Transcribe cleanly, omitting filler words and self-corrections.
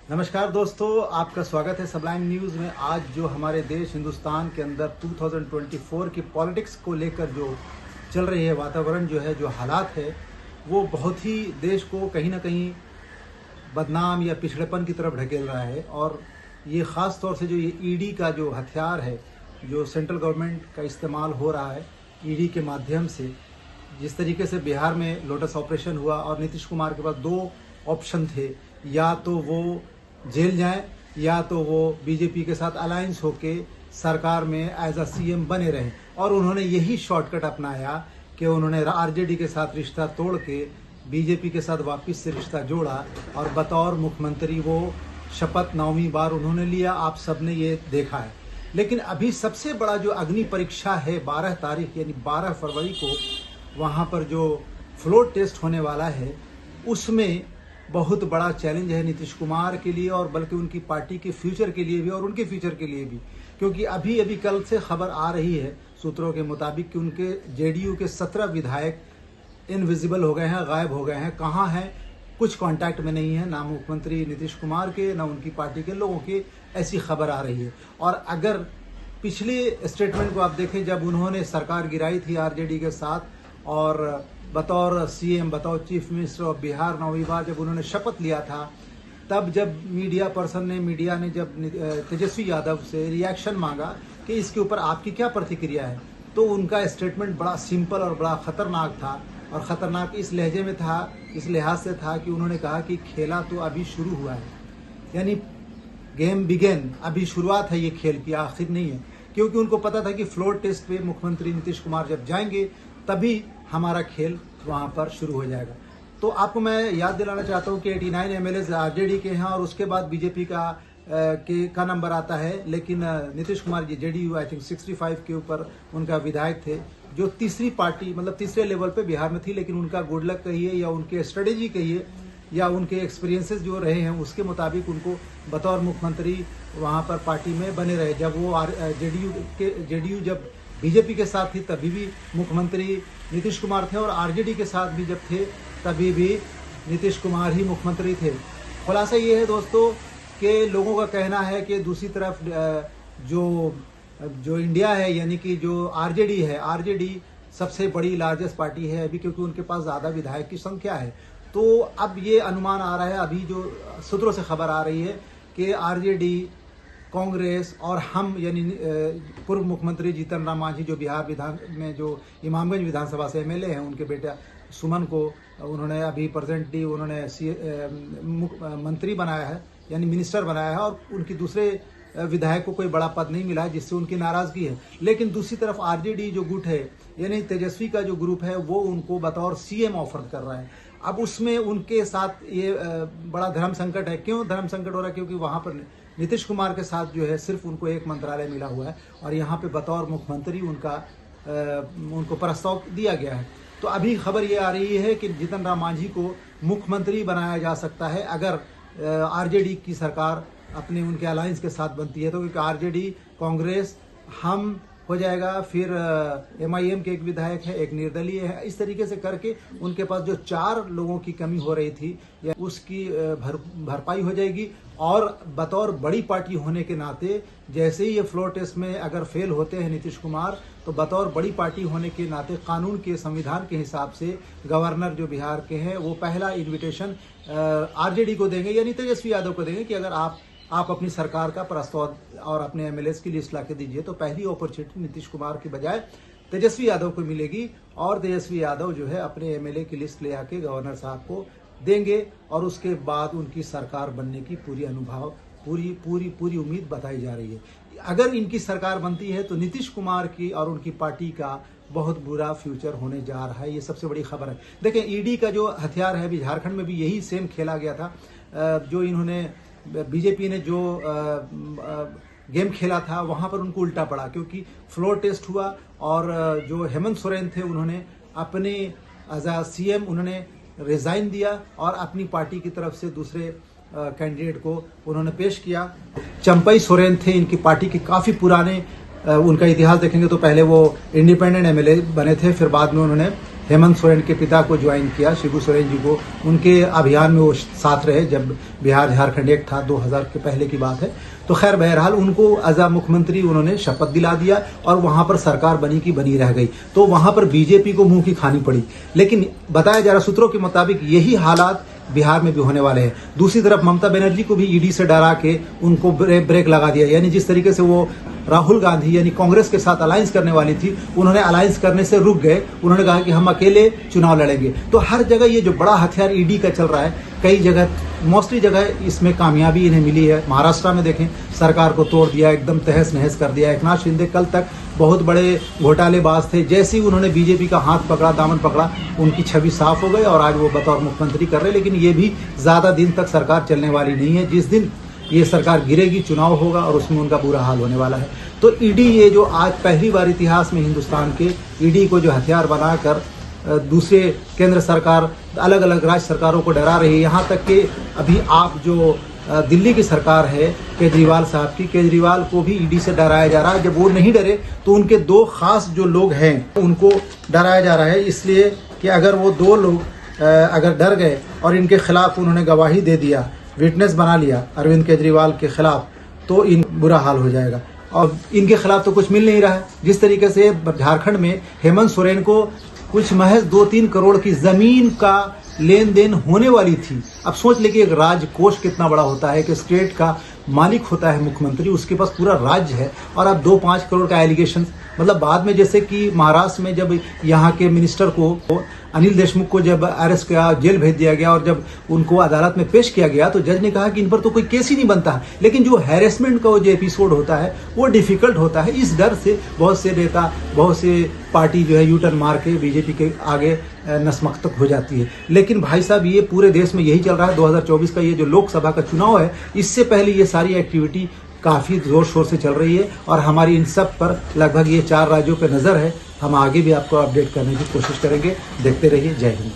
नमस्कार दोस्तों, आपका स्वागत है सबलाइन न्यूज़ में। आज जो हमारे देश हिंदुस्तान के अंदर 2024 की पॉलिटिक्स को लेकर जो चल रही है, वातावरण जो है, जो हालात है, वो बहुत ही देश को कहीं ना कहीं बदनाम या पिछड़ेपन की तरफ ढकेल रहा है। और ये ख़ास तौर से जो ये ईडी का जो हथियार है, जो सेंट्रल गवर्नमेंट का इस्तेमाल हो रहा है ईडी के माध्यम से, जिस तरीके से बिहार में लोटस ऑपरेशन हुआ और नीतीश कुमार के पास दो ऑप्शन थे, या तो वो जेल जाएं या तो वो बीजेपी के साथ अलायंस होके सरकार में एज अ सीएम बने रहें। और उन्होंने यही शॉर्टकट अपनाया कि उन्होंने आरजेडी के साथ रिश्ता तोड़ के बीजेपी के साथ वापस से रिश्ता जोड़ा और बतौर मुख्यमंत्री वो शपथ 9वीं बार उन्होंने लिया। आप सबने ये देखा है। लेकिन अभी सबसे बड़ा जो अग्नि परीक्षा है 12 तारीख यानी 12 फरवरी को वहाँ पर जो फ्लोर टेस्ट होने वाला है, उसमें बहुत बड़ा चैलेंज है नीतीश कुमार के लिए, और बल्कि उनकी पार्टी के फ्यूचर के लिए भी और उनके फ्यूचर के लिए भी। क्योंकि अभी अभी कल से खबर आ रही है सूत्रों के मुताबिक कि उनके जेडीयू के 17 विधायक इनविजिबल हो गए हैं, गायब हो गए हैं। कहाँ हैं? कुछ कांटेक्ट में नहीं है, ना मुख्यमंत्री नीतीश कुमार के, ना उनकी पार्टी के लोगों के, ऐसी खबर आ रही है। और अगर पिछले स्टेटमेंट को आप देखें, जब उन्होंने सरकार गिराई थी आरजेडी के साथ और बतौर सीएम, बतौर चीफ मिनिस्टर ऑफ बिहार 9वीं बार जब उन्होंने शपथ लिया था, तब जब मीडिया ने जब तेजस्वी यादव से रिएक्शन मांगा कि इसके ऊपर आपकी क्या प्रतिक्रिया है, तो उनका स्टेटमेंट बड़ा सिंपल और बड़ा खतरनाक था। और खतरनाक इस लहजे में था, इस लिहाज से था कि उन्होंने कहा कि खेला तो अभी शुरू हुआ है, यानी गेम बिगेन, अभी शुरुआत है ये खेल की, आखिर नहीं है। क्योंकि उनको पता था कि फ्लोर टेस्ट पे मुख्यमंत्री नीतीश कुमार जब जाएंगे तभी हमारा खेल वहाँ पर शुरू हो जाएगा। तो आपको मैं याद दिलाना चाहता हूँ कि 89 एमएलए आरजेडी के हैं और उसके बाद बीजेपी का नंबर आता है। लेकिन Nitish Kumar ji JDU I think 65 के ऊपर उनका विधायक थे, जो तीसरी पार्टी, मतलब तीसरे लेवल पे बिहार में थी। लेकिन उनका गुड लक कहिए या उनके स्ट्रेटेजी कहिए या उनके एक्सपीरियंसेस जो रहे हैं, उसके मुताबिक उनको बतौर मुख्यमंत्री वहाँ पर पार्टी में बने रहे। जब वो जेडीयू जब बीजेपी के साथ थी तभी भी मुख्यमंत्री नीतीश कुमार थे, और आरजेडी के साथ भी जब थे तभी भी नीतीश कुमार ही मुख्यमंत्री थे। खुलासा ये है दोस्तों कि लोगों का कहना है कि दूसरी तरफ जो इंडिया है, यानी कि जो आरजेडी है, आरजेडी सबसे बड़ी लार्जेस्ट पार्टी है अभी, क्योंकि उनके पास ज़्यादा विधायक की संख्या है। तो अब ये अनुमान आ रहा है, अभी जो सूत्रों से खबर आ रही है कि आरजेडी, कांग्रेस और हम, यानी पूर्व मुख्यमंत्री जीतन राम मांझी, जो बिहार विधान में जो इमामगंज विधानसभा से एमएलए हैं, उनके बेटा सुमन को उन्होंने अभी प्रेजेंटली उन्होंने मंत्री बनाया है, यानी मिनिस्टर बनाया है, और उनकी दूसरे विधायक को कोई बड़ा पद नहीं मिला है, जिससे उनकी नाराजगी है। लेकिन दूसरी तरफ आरजेडी जो गुट है, यानी तेजस्वी का जो ग्रुप है, वो उनको बतौर सीएम ऑफर कर रहा है। अब उसमें उनके साथ ये बड़ा धर्म संकट है। क्यों धर्म संकट हो रहा है? क्योंकि वहां पर नीतीश कुमार के साथ जो है सिर्फ उनको एक मंत्रालय मिला हुआ है, और यहाँ पे बतौर मुख्यमंत्री उनको प्रस्ताव दिया गया है। तो अभी खबर ये आ रही है कि जीतन राम मांझी को मुख्यमंत्री बनाया जा सकता है अगर आरजेडी की सरकार अपने उनके अलायंस के साथ बनती है। तो क्योंकि आरजेडी, कांग्रेस, हम हो जाएगा, फिर एमआईएम के एक विधायक है, एक निर्दलीय है, इस तरीके से करके उनके पास जो 4 लोगों की कमी हो रही थी, या उसकी भरपाई हो जाएगी। और बतौर बड़ी पार्टी होने के नाते, जैसे ही ये फ्लोर टेस्ट में अगर फेल होते हैं नीतीश कुमार, तो बतौर बड़ी पार्टी होने के नाते कानून के, संविधान के हिसाब से गवर्नर जो बिहार के हैं, वो पहला इन्विटेशन आरजेडी को देंगे, यानी तेजस्वी यादव को देंगे कि अगर आप अपनी सरकार का प्रस्ताव और अपने एमएलएस की लिस्ट लाके दीजिए। तो पहली अपॉर्चुनिटी नीतीश कुमार की बजाय तेजस्वी यादव को मिलेगी, और तेजस्वी यादव जो है अपने एमएलए की लिस्ट ले आके गवर्नर साहब को देंगे, और उसके बाद उनकी सरकार बनने की पूरी उम्मीद बताई जा रही है। अगर इनकी सरकार बनती है तो नीतीश कुमार की और उनकी पार्टी का बहुत बुरा फ्यूचर होने जा रहा है। ये सबसे बड़ी खबर है। देखें, ईडी का जो हथियार है, अभी झारखंड में भी यही सेम खेला गया था। जो इन्होंने बीजेपी ने जो गेम खेला था, वहां पर उनको उल्टा पड़ा, क्योंकि फ्लोर टेस्ट हुआ और जो हेमंत सोरेन थे, उन्होंने अपने एज अ सीएम उन्होंने रिजाइन दिया और अपनी पार्टी की तरफ से दूसरे कैंडिडेट को उन्होंने पेश किया। चंपई सोरेन थे, इनकी पार्टी के काफी पुराने, उनका इतिहास देखेंगे तो पहले वो इंडिपेंडेंट एमएलए बने थे, फिर बाद में उन्होंने हेमंत सोरेन के पिता को ज्वाइन किया, शिबू सोरेन जी को। उनके अभियान में वो साथ रहे जब बिहार झारखंड एक था, 2000 के पहले की बात है। तो खैर बहरहाल उनको एज अ मुख्यमंत्री उन्होंने शपथ दिला दिया और वहां पर सरकार बनी की बनी रह गई। तो वहां पर बीजेपी को मुंह की खानी पड़ी। लेकिन बताया जा रहा सूत्रों के मुताबिक यही हालात बिहार में भी होने वाले हैं। दूसरी तरफ ममता बनर्जी को भी ईडी से डरा के उनको ब्रेक लगा दिया। यानी जिस तरीके से वो राहुल गांधी यानी कांग्रेस के साथ अलायंस करने वाली थी, उन्होंने अलायंस करने से रुक गए। उन्होंने कहा कि हम अकेले चुनाव लड़ेंगे। तो हर जगह ये जो बड़ा हथियार ईडी का चल रहा है, कई जगह मोस्टली जगह इसमें कामयाबी इन्हें मिली है। महाराष्ट्र में देखें, सरकार को तोड़ दिया, एकदम तहस नहस कर दिया। एकनाथ शिंदे कल तक बहुत बड़े घोटालेबाज थे, जैसे ही उन्होंने बीजेपी का हाथ पकड़ा, दामन पकड़ा, उनकी छवि साफ हो गई और आज वो बतौर मुख्यमंत्री कर रहे। लेकिन ये भी ज्यादा दिन तक सरकार चलने वाली नहीं है। जिस दिन ये सरकार गिरेगी, चुनाव होगा और उसमें उनका बुरा हाल होने वाला है। तो ईडी ये जो आज पहली बार इतिहास में हिंदुस्तान के ईडी को जो हथियार बनाकर दूसरे केंद्र सरकार, अलग अलग राज्य सरकारों को डरा रही है। यहाँ तक कि अभी आप जो दिल्ली की सरकार है केजरीवाल साहब की, केजरीवाल को भी ईडी से डराया जा रहा है। जब वो नहीं डरे तो उनके दो खास जो लोग हैं उनको डराया जा रहा है, इसलिए कि अगर वो दो लोग अगर डर गए और इनके खिलाफ उन्होंने गवाही दे दिया, विटनेस बना लिया अरविंद केजरीवाल के खिलाफ, तो इन बुरा हाल हो जाएगा। और इनके खिलाफ तो कुछ मिल नहीं रहा है। जिस तरीके से झारखंड में हेमंत सोरेन को कुछ महज 2-3 करोड़ की जमीन का लेन देन होने वाली थी। अब सोच ले कि एक राज्य कोष कितना बड़ा होता है, कि स्टेट का मालिक होता है मुख्यमंत्री, उसके पास पूरा राज्य है और अब 2-5 करोड़ का एलिगेशन, मतलब बाद में जैसे कि महाराष्ट्र में जब यहाँ के मिनिस्टर को अनिल देशमुख को जब अरेस्ट किया, जेल भेज दिया गया और जब उनको अदालत में पेश किया गया तो जज ने कहा कि इन पर तो कोई केस ही नहीं बनता है। लेकिन जो हैरेसमेंट का जो एपिसोड होता है वो डिफिकल्ट होता है। इस डर से बहुत से नेता, बहुत से पार्टी जो है यू टर्न मार के बीजेपी के आगे नतमस्तक हो जाती है। लेकिन भाई साहब ये पूरे देश में यही चल रहा है। 2024 का ये जो लोकसभा का चुनाव है, इससे पहले ये सारी एक्टिविटी काफी जोर शोर से चल रही है और हमारी इन सब पर लगभग ये 4 राज्यों पर नजर है। हम आगे भी आपको अपडेट करने की कोशिश करेंगे। देखते रहिए। जय हिंद।